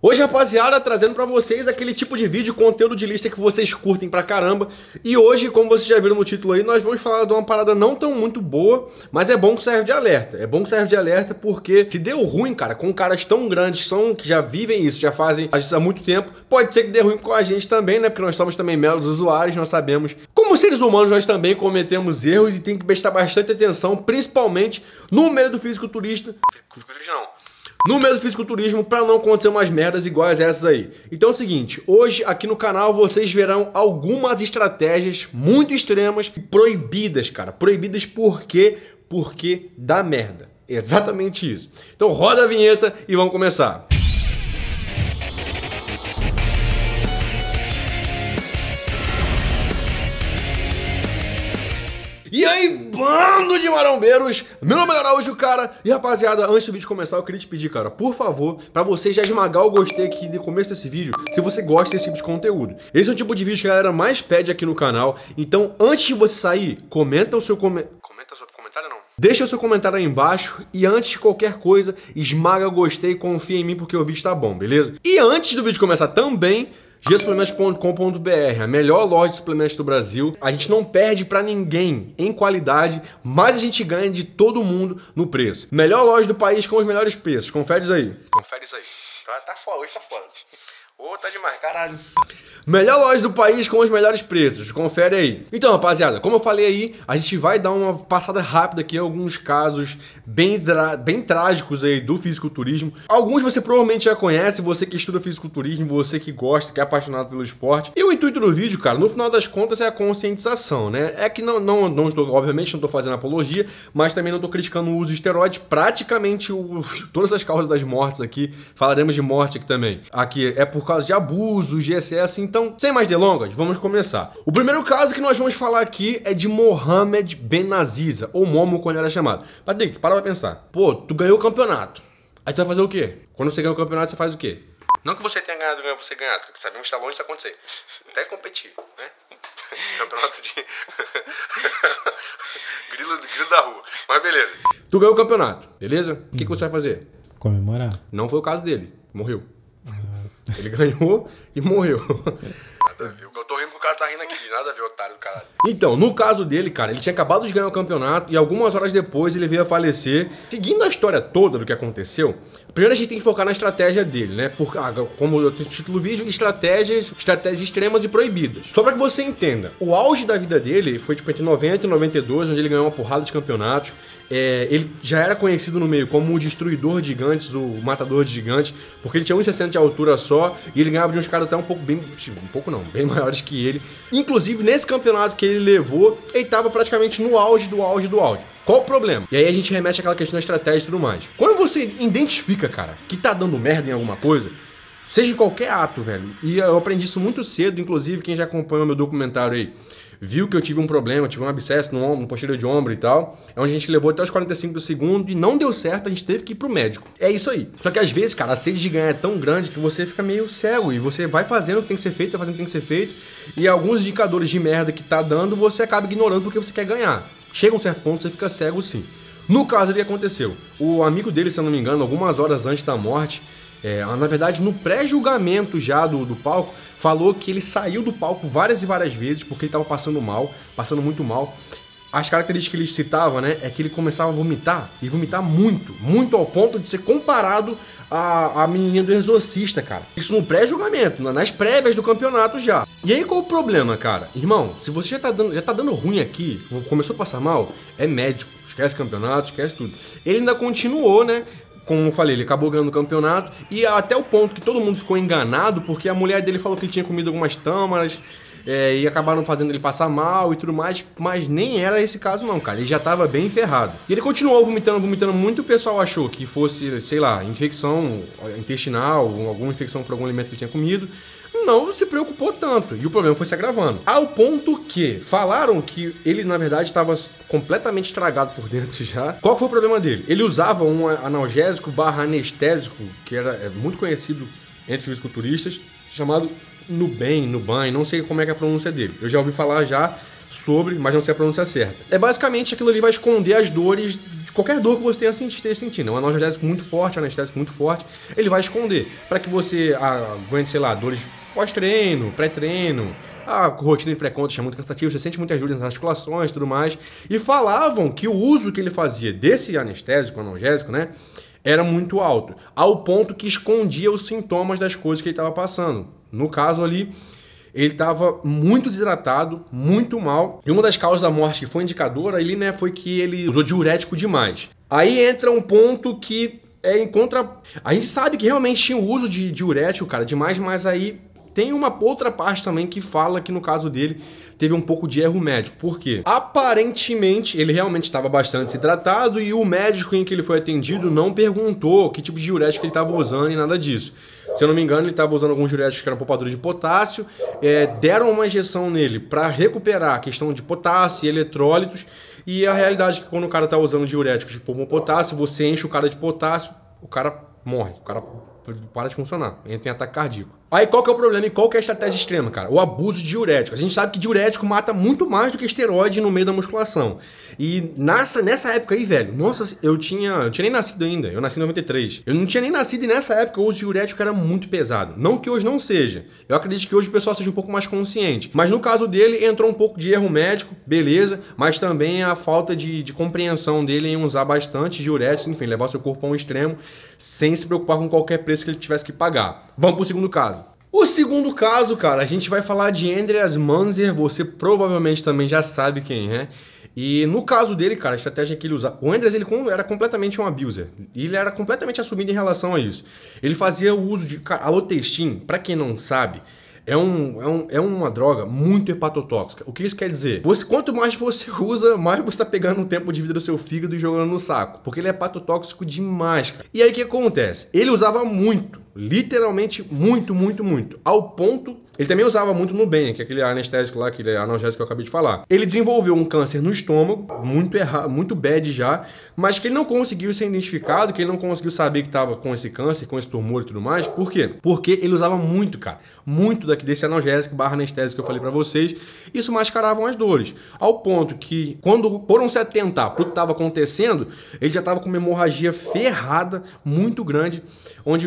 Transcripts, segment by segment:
Hoje, rapaziada, trazendo pra vocês aquele tipo de vídeo, conteúdo de lista que vocês curtem pra caramba. E hoje, como vocês já viram no título aí, nós vamos falar de uma parada não tão muito boa, mas é bom que serve de alerta. É bom que serve de alerta porque se deu ruim, cara, com caras tão grandes que já vivem isso, já fazem isso há muito tempo, pode ser que dê ruim com a gente também, né? Porque nós somos também meros usuários, nós sabemos. Como seres humanos, nós também cometemos erros e tem que prestar bastante atenção, principalmente no meio do fisiculturista. No meio do fisiculturismo, para não acontecer umas merdas iguais a essas aí. Então é o seguinte, hoje aqui no canal vocês verão algumas estratégias muito extremas e proibidas, cara. Proibidas por quê? Porque dá merda. Exatamente isso. Então roda a vinheta e vamos começar. E aí, bando de marombeiros, meu nome é Araújo, cara. E rapaziada, antes do vídeo começar, eu queria te pedir, cara, por favor, pra você já esmagar o gostei aqui no começo desse vídeo, se você gosta desse tipo de conteúdo. Esse é o tipo de vídeo que a galera mais pede aqui no canal. Então, antes de você sair, comenta o seu comentário, não. Deixa o seu comentário aí embaixo e antes de qualquer coisa, esmaga o gostei e confia em mim porque o vídeo tá bom, beleza? E antes do vídeo começar também, gsuplementos.com.br, a melhor loja de suplementos do Brasil. A gente não perde pra ninguém em qualidade, mas a gente ganha de todo mundo no preço. Melhor loja do país com os melhores preços. Confere isso aí. Confere isso aí. Tá foda, hoje tá foda. Ô, tá demais, caralho. Melhor loja do país com os melhores preços, confere aí. Então, rapaziada, como eu falei aí, a gente vai dar uma passada rápida aqui em alguns casos bem trágicos aí do fisiculturismo. Alguns você provavelmente já conhece, você que estuda fisiculturismo, você que gosta, que é apaixonado pelo esporte. E o intuito do vídeo, cara, no final das contas é a conscientização, né? É que obviamente não estou fazendo apologia, mas também não estou criticando o uso de esteroides. Praticamente todas as causas das mortes aqui, falaremos de morte aqui também. Aqui é por causa de abuso, de excesso. Então, sem mais delongas, vamos começar. O primeiro caso que nós vamos falar aqui é de Mohamed Benaziza, ou Momo, quando ele era chamado. Patrick, para pra pensar. Pô, tu ganhou o campeonato. Aí tu vai fazer o quê? Quando você ganha o campeonato, você faz o quê? Não que você tenha ganhado, você ganhado, porque sabemos que está longe disso acontecer. Até competir, né? Campeonato de... grilo da rua. Mas beleza. Tu ganhou o campeonato, beleza? O que você vai fazer? Comemorar. Não foi o caso dele. Morreu. Ele ganhou e morreu. Nada a ver. Eu tô rindo porque o cara tá rindo aqui. Nada a ver, otário do caralho. Então, no caso dele, cara, ele tinha acabado de ganhar o campeonato e algumas horas depois ele veio a falecer. Seguindo a história toda do que aconteceu, primeiro a gente tem que focar na estratégia dele, né? Porque, como eu tenho título do vídeo, estratégias extremas e proibidas. Só pra que você entenda, o auge da vida dele foi tipo entre 90 e 92, onde ele ganhou uma porrada de campeonatos. Ele já era conhecido no meio como o destruidor de gigantes, o matador de gigantes, porque ele tinha 1,60 de altura só e ele ganhava de uns caras até bem maiores que ele. Inclusive, nesse campeonato que ele levou, ele tava praticamente no auge do auge do auge. Qual o problema? E aí a gente remete àquela questão da estratégia e tudo mais. Quando você identifica, cara, que tá dando merda em alguma coisa, seja em qualquer ato, velho, e eu aprendi isso muito cedo, inclusive quem já acompanhou meu documentário aí, viu que eu tive um problema, tive um abscesso no ombro, no posterior de ombro e tal. É onde a gente levou até os 45 do segundo e não deu certo, a gente teve que ir pro médico. É isso aí. Só que às vezes, cara, a sede de ganhar é tão grande que você fica meio cego e você vai fazendo o que tem que ser feito, vai fazendo o que tem que ser feito. E alguns indicadores de merda que tá dando, você acaba ignorando porque você quer ganhar. Chega um certo ponto, você fica cego sim. No caso, o que aconteceu? O amigo dele, se eu não me engano, algumas horas antes da morte, na verdade, no pré-julgamento já do palco, falou que ele saiu do palco várias e várias vezes porque ele estava passando mal, passando muito mal. As características que ele citava, né, é que ele começava a vomitar, e vomitar muito, muito ao ponto de ser comparado à menininha do Exorcista, cara. Isso no pré-julgamento, nas prévias do campeonato já. E aí qual o problema, cara? Irmão, se você já tá dando ruim aqui, começou a passar mal, é médico, esquece campeonato, esquece tudo. Ele ainda continuou, né? Como eu falei, ele acabou ganhando o campeonato e até o ponto que todo mundo ficou enganado porque a mulher dele falou que ele tinha comido algumas tâmaras e acabaram fazendo ele passar mal e tudo mais, mas nem era esse caso não, cara. Ele já tava bem ferrado. E ele continuou vomitando muito, o pessoal achou que fosse, sei lá, infecção intestinal, alguma infecção por algum alimento que ele tinha comido. Não se preocupou tanto, e o problema foi se agravando. Ao ponto que falaram que ele, na verdade, estava completamente estragado por dentro já. Qual foi o problema dele? Ele usava um analgésico barra anestésico, que era muito conhecido entre fisiculturistas, chamado Nuban, não sei como é que é a pronúncia dele. Eu já ouvi falar já, sobre, mas não sei a pronúncia certa. É basicamente aquilo ali vai esconder as dores de qualquer dor que você esteja sentindo. É um analgésico muito forte, anestésico muito forte, ele vai esconder, para que você aguente, sei lá, dores pós-treino, pré-treino, a rotina de pré-conta é muito cansativa, você sente muitas dores nas articulações e tudo mais. E falavam que o uso que ele fazia desse anestésico, analgésico, né, era muito alto, ao ponto que escondia os sintomas das coisas que ele estava passando. No caso ali, ele estava muito desidratado, muito mal. E uma das causas da morte que foi indicadora ali, né, foi que ele usou diurético demais. Aí entra um ponto que é em contra... A gente sabe que realmente tinha o uso de diurético, cara, demais, mas aí tem uma outra parte também que fala que no caso dele teve um pouco de erro médico. Por quê? Aparentemente ele realmente estava bastante desidratado e o médico em que ele foi atendido não perguntou que tipo de diurético ele estava usando e nada disso. Se eu não me engano, ele estava usando alguns diuréticos que eram poupadores de potássio, deram uma injeção nele para recuperar a questão de potássio e eletrólitos, e a realidade é que quando o cara está usando diuréticos de potássio, você enche o cara de potássio, o cara morre, o cara para de funcionar, entra em ataque cardíaco. Aí qual que é o problema e qual que é a estratégia extrema, cara? O abuso de diurético. A gente sabe que diurético mata muito mais do que esteroide no meio da musculação. E nessa época aí, velho, nossa, eu tinha nem nascido ainda, eu nasci em 93. Eu não tinha nem nascido e nessa época o uso de diurético era muito pesado. Não que hoje não seja. Eu acredito que hoje o pessoal seja um pouco mais consciente. Mas no caso dele, entrou um pouco de erro médico, beleza, mas também a falta de compreensão dele em usar bastante diurético, enfim, levar seu corpo a um extremo, sem se preocupar com qualquer preço que ele tivesse que pagar. Vamos pro segundo caso. O segundo caso, cara, a gente vai falar de Andreas Manzer, você provavelmente também já sabe quem é. E no caso dele, cara, a estratégia que ele usava... O Andreas, ele era completamente um abuser. E ele era completamente assumido em relação a isso. Ele fazia o uso de... Alotestin, pra quem não sabe, é uma droga muito hepatotóxica. O que isso quer dizer? Quanto mais você usa, mais você tá pegando um tempo de vida do seu fígado e jogando no saco. Porque ele é hepatotóxico demais, cara. E aí o que acontece? Ele usava muito, literalmente muito, muito, muito. Ao ponto... Ele também usava muito Nuben, que é aquele anestésico lá, aquele analgésico que eu acabei de falar. Ele desenvolveu um câncer no estômago, muito errado, muito bad já, mas que ele não conseguiu ser identificado, que ele não conseguiu saber que estava com esse câncer, com esse tumor e tudo mais. Por quê? Porque ele usava muito, cara. Muito desse analgésico / anestésico que eu falei pra vocês. Isso mascaravam as dores. Ao ponto que, quando foram se atentar pro que estava acontecendo, ele já estava com uma hemorragia ferrada, muito grande, onde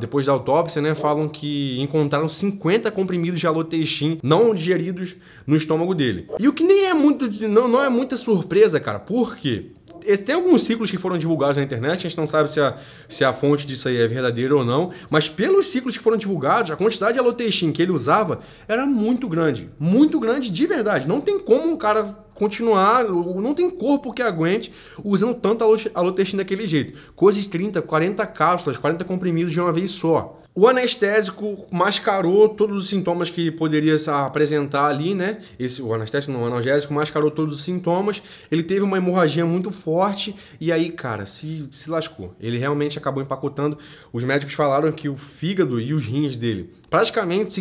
depois da autópsia, né, falam que encontraram 50 comprimidos de alotestin não digeridos no estômago dele. E o que nem é muito, não é muita surpresa, cara, porque tem alguns ciclos que foram divulgados na internet, a gente não sabe se a fonte disso aí é verdadeira ou não, mas pelos ciclos que foram divulgados, a quantidade de alotestin que ele usava era muito grande de verdade. Não tem como um cara continuar, não tem corpo que aguente usando tanto alotestin daquele jeito. Coisa de 30, 40 cápsulas, 40 comprimidos de uma vez só. O anestésico mascarou todos os sintomas que poderia apresentar ali, né? O anestésico não, o analgésico mascarou todos os sintomas. Ele teve uma hemorragia muito forte e aí, cara, se lascou. Ele realmente acabou empacotando. Os médicos falaram que o fígado e os rins dele praticamente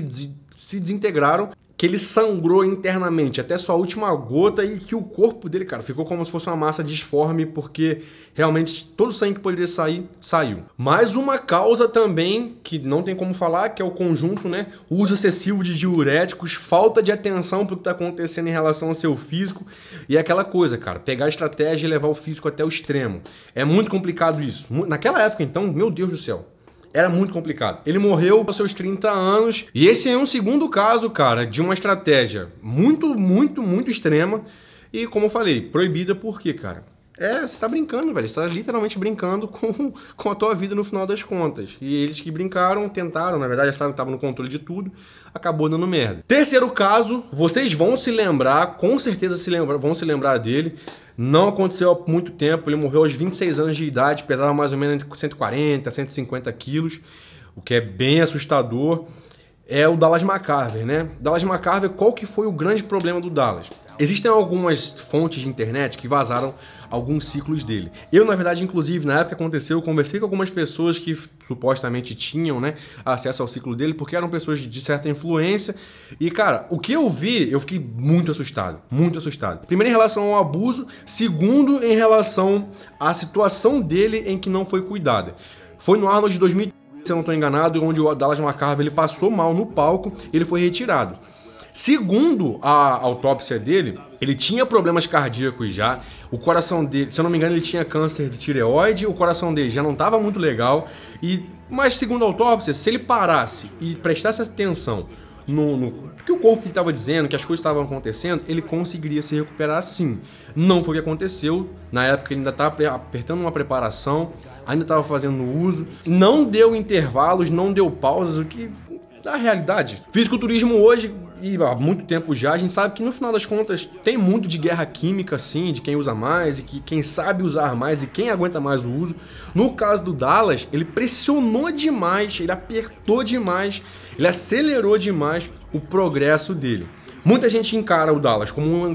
se desintegraram, que ele sangrou internamente até sua última gota e que o corpo dele, cara, ficou como se fosse uma massa disforme, porque realmente todo o sangue que poderia sair, saiu. Mais uma causa também, que não tem como falar, que é o conjunto, né? Uso excessivo de diuréticos, falta de atenção pro que tá acontecendo em relação ao seu físico e aquela coisa, cara, pegar a estratégia e levar o físico até o extremo. É muito complicado isso. Naquela época, então, meu Deus do céu. Era muito complicado. Ele morreu aos seus 30 anos. E esse é um segundo caso, cara, de uma estratégia muito, muito, muito extrema. E, como eu falei, proibida por quê, cara? Você tá brincando, velho. Você tá literalmente brincando com a tua vida no final das contas. E eles que brincaram, tentaram, na verdade, estavam no controle de tudo, acabou dando merda. Terceiro caso, vocês vão se lembrar, com certeza vão se lembrar dele. Não aconteceu há muito tempo, ele morreu aos 26 anos de idade, pesava mais ou menos entre 140 a 150 quilos, o que é bem assustador. É o Dallas McCarver, né? Dallas McCarver, qual que foi o grande problema do Dallas? Existem algumas fontes de internet que vazaram alguns ciclos dele. Eu, na verdade, inclusive, na época que aconteceu, eu conversei com algumas pessoas que supostamente tinham, né, acesso ao ciclo dele, porque eram pessoas de certa influência. E, cara, o que eu vi, eu fiquei muito assustado, muito assustado. Primeiro, em relação ao abuso. Segundo, em relação à situação dele em que não foi cuidada. Foi no Arnold de 2000, se eu não estou enganado, onde o Dallas McCarver ele passou mal no palco, ele foi retirado. Segundo a autópsia dele, ele tinha problemas cardíacos já, o coração dele, se eu não me engano, ele tinha câncer de tireoide, o coração dele já não estava muito legal, mas segundo a autópsia, se ele parasse e prestasse atenção no que o corpo estava dizendo, que as coisas estavam acontecendo, ele conseguiria se recuperar sim. Não foi o que aconteceu, na época ele ainda estava apertando uma preparação, ainda estava fazendo uso, não deu intervalos, não deu pausas, o que da realidade. Fisiculturismo hoje, e há muito tempo já, a gente sabe que no final das contas tem muito de guerra química, assim, de quem usa mais e que quem sabe usar mais e quem aguenta mais o uso. No caso do Dallas, ele pressionou demais, ele apertou demais, ele acelerou demais o progresso dele. Muita gente encara o Dallas como um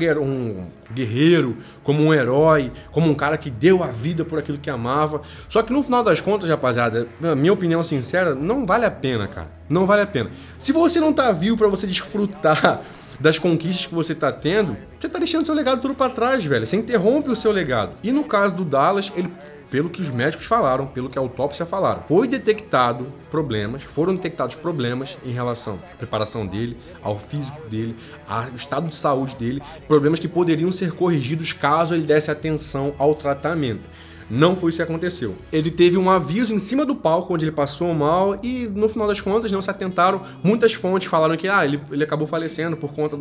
guerreiro, como um herói, como um cara que deu a vida por aquilo que amava. Só que no final das contas, rapaziada, na minha opinião sincera, não vale a pena, cara. Não vale a pena. Se você não tá vivo pra você desfrutar das conquistas que você tá tendo, você tá deixando seu legado tudo pra trás, velho. Você interrompe o seu legado. E no caso do Dallas, ele, pelo que os médicos falaram, pelo que a autópsia falaram, foram detectados problemas em relação à preparação dele, ao físico dele, ao estado de saúde dele, problemas que poderiam ser corrigidos caso ele desse atenção ao tratamento. Não foi isso que aconteceu. Ele teve um aviso em cima do palco onde ele passou mal e no final das contas não se atentaram. Muitas fontes falaram que ele acabou falecendo por conta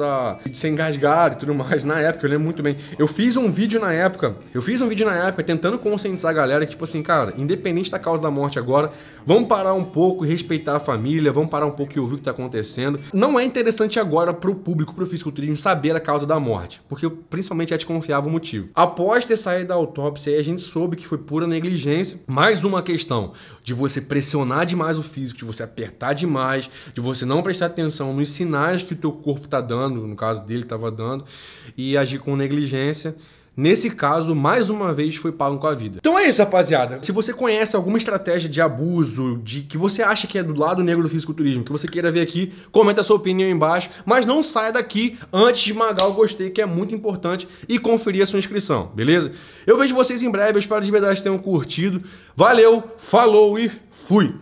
de ser engasgado e tudo mais. Na época, eu lembro muito bem. Eu fiz um vídeo na época tentando conscientizar a galera que, tipo assim, cara, independente da causa da morte agora, vamos parar um pouco e respeitar a família, vamos parar um pouco e ouvir o que tá acontecendo. Não é interessante agora pro público, pro fisiculturismo, saber a causa da morte, porque principalmente é desconfiava o motivo. Após ter saído da autópsia, a gente soube que foi pura negligência. Mais uma questão de você pressionar demais o físico, de você apertar demais, de você não prestar atenção nos sinais que o teu corpo tá dando, no caso dele estava dando, e agir com negligência. Nesse caso, mais uma vez, foi pago com a vida. Então é isso, rapaziada. Se você conhece alguma estratégia de abuso, de que você acha que é do lado negro do fisiculturismo, que você queira ver aqui, comenta a sua opinião aí embaixo. Mas não saia daqui antes de esmagar o gostei, que é muito importante, e conferir a sua inscrição, beleza? Eu vejo vocês em breve, eu espero de verdade que tenham curtido. Valeu, falou e fui!